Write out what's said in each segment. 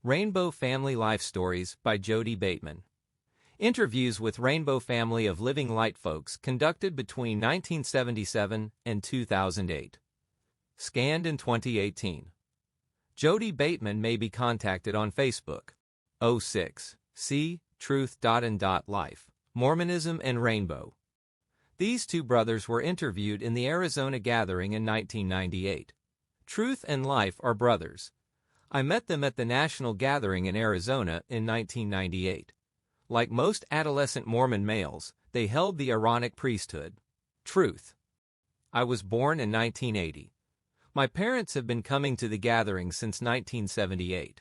Rainbow Family Life Stories by Jodey Bateman. Interviews with Rainbow Family of Living Light folks conducted between 1977 and 2008. Scanned in 2018. Jodey Bateman may be contacted on Facebook. 06.C.Truth.and.Life, Mormonism and Rainbow. These two brothers were interviewed in the Arizona gathering in 1998. Truth and Life are brothers. I met them at the National Gathering in Arizona in 1998. Like most adolescent Mormon males, they held the Aaronic priesthood. Truth. I was born in 1980. My parents have been coming to the gathering since 1978.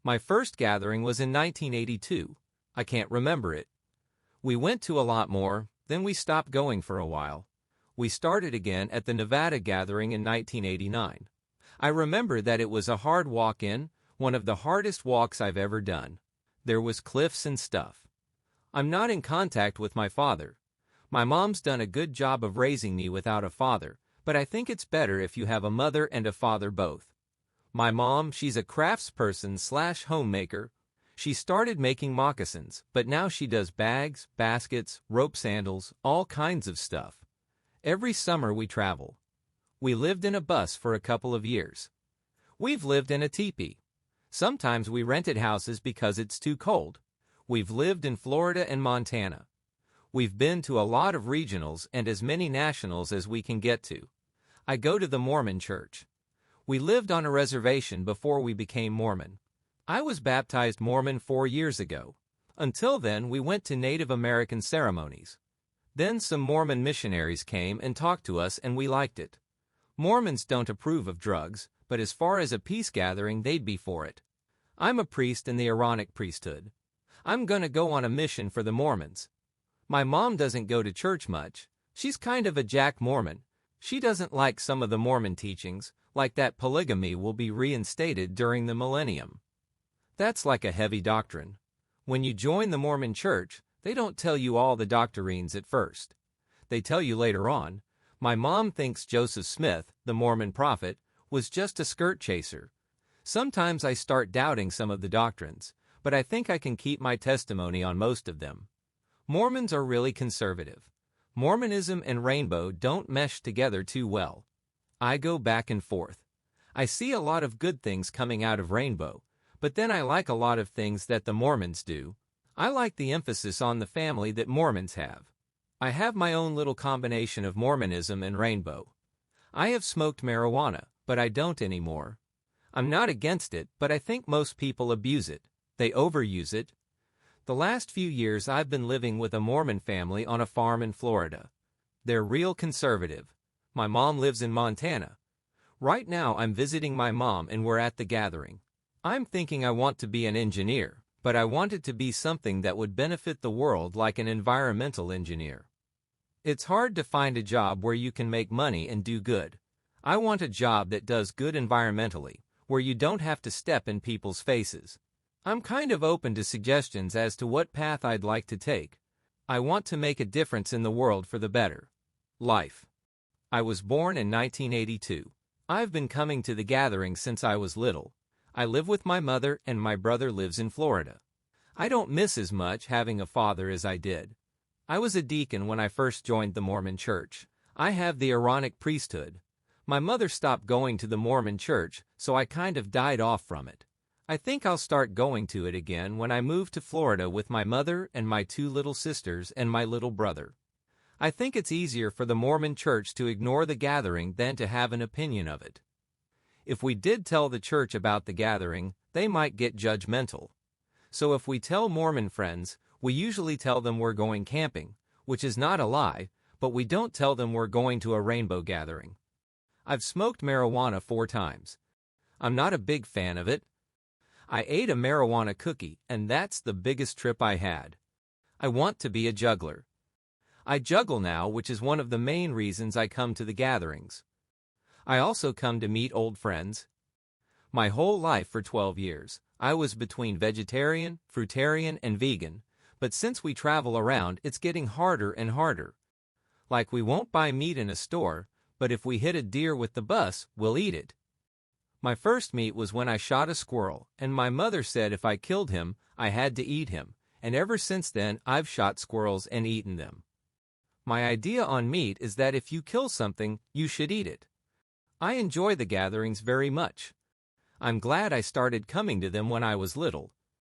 My first gathering was in 1982. I can't remember it. We went to a lot more, then we stopped going for a while. We started again at the Nevada gathering in 1989. I remember that it was a hard walk-in, one of the hardest walks I've ever done. There was cliffs and stuff. I'm not in contact with my father. My mom's done a good job of raising me without a father, but I think it's better if you have a mother and a father both. My mom, she's a craftsperson/homemaker. She started making moccasins, but now she does bags, baskets, rope sandals, all kinds of stuff. Every summer we travel. We lived in a bus for a couple of years. We've lived in a teepee. Sometimes we rented houses because it's too cold. We've lived in Florida and Montana. We've been to a lot of regionals and as many nationals as we can get to. I go to the Mormon church. We lived on a reservation before we became Mormon. I was baptized Mormon 4 years ago. Until then, we went to Native American ceremonies. Then some Mormon missionaries came and talked to us and we liked it. Mormons don't approve of drugs, but as far as a peace gathering, they'd be for it. I'm a priest in the Aaronic priesthood. I'm gonna go on a mission for the Mormons. My mom doesn't go to church much. She's kind of a Jack Mormon. She doesn't like some of the Mormon teachings, like that polygamy will be reinstated during the millennium. That's like a heavy doctrine. When you join the Mormon church, they don't tell you all the doctrines at first. They tell you later on. My mom thinks Joseph Smith, the Mormon prophet, was just a skirt chaser. Sometimes I start doubting some of the doctrines, but I think I can keep my testimony on most of them. Mormons are really conservative. Mormonism and Rainbow don't mesh together too well. I go back and forth. I see a lot of good things coming out of Rainbow, but then I like a lot of things that the Mormons do. I like the emphasis on the family that Mormons have. I have my own little combination of Mormonism and Rainbow. I have smoked marijuana, but I don't anymore. I'm not against it, but I think most people abuse it. They overuse it. The last few years I've been living with a Mormon family on a farm in Florida. They're real conservative. My mom lives in Montana. Right now I'm visiting my mom and we're at the gathering. I'm thinking I want to be an engineer, but I want it to be something that would benefit the world, like an environmental engineer. It's hard to find a job where you can make money and do good. I want a job that does good environmentally, where you don't have to step in people's faces. I'm kind of open to suggestions as to what path I'd like to take. I want to make a difference in the world for the better. Life. I was born in 1982. I've been coming to the gathering since I was little. I live with my mother and my brother lives in Florida. I don't miss as much having a father as I did. I was a deacon when I first joined the Mormon church. I have the Aaronic priesthood. My mother stopped going to the Mormon church, so I kind of died off from it. I think I'll start going to it again when I move to Florida with my mother and my 2 little sisters and my little brother. I think it's easier for the Mormon church to ignore the gathering than to have an opinion of it. If we did tell the church about the gathering, they might get judgmental. So if we tell Mormon friends, we usually tell them we're going camping, which is not a lie, but we don't tell them we're going to a rainbow gathering. I've smoked marijuana 4 times. I'm not a big fan of it. I ate a marijuana cookie, and that's the biggest trip I had. I want to be a juggler. I juggle now, which is one of the main reasons I come to the gatherings. I also come to meet old friends. My whole life for 12 years, I was between vegetarian, fruitarian, and vegan, but since we travel around, it's getting harder and harder. Like we won't buy meat in a store, but if we hit a deer with the bus, we'll eat it. My first meat was when I shot a squirrel, and my mother said if I killed him, I had to eat him, and ever since then I've shot squirrels and eaten them. My idea on meat is that if you kill something, you should eat it. I enjoy the gatherings very much. I'm glad I started coming to them when I was little,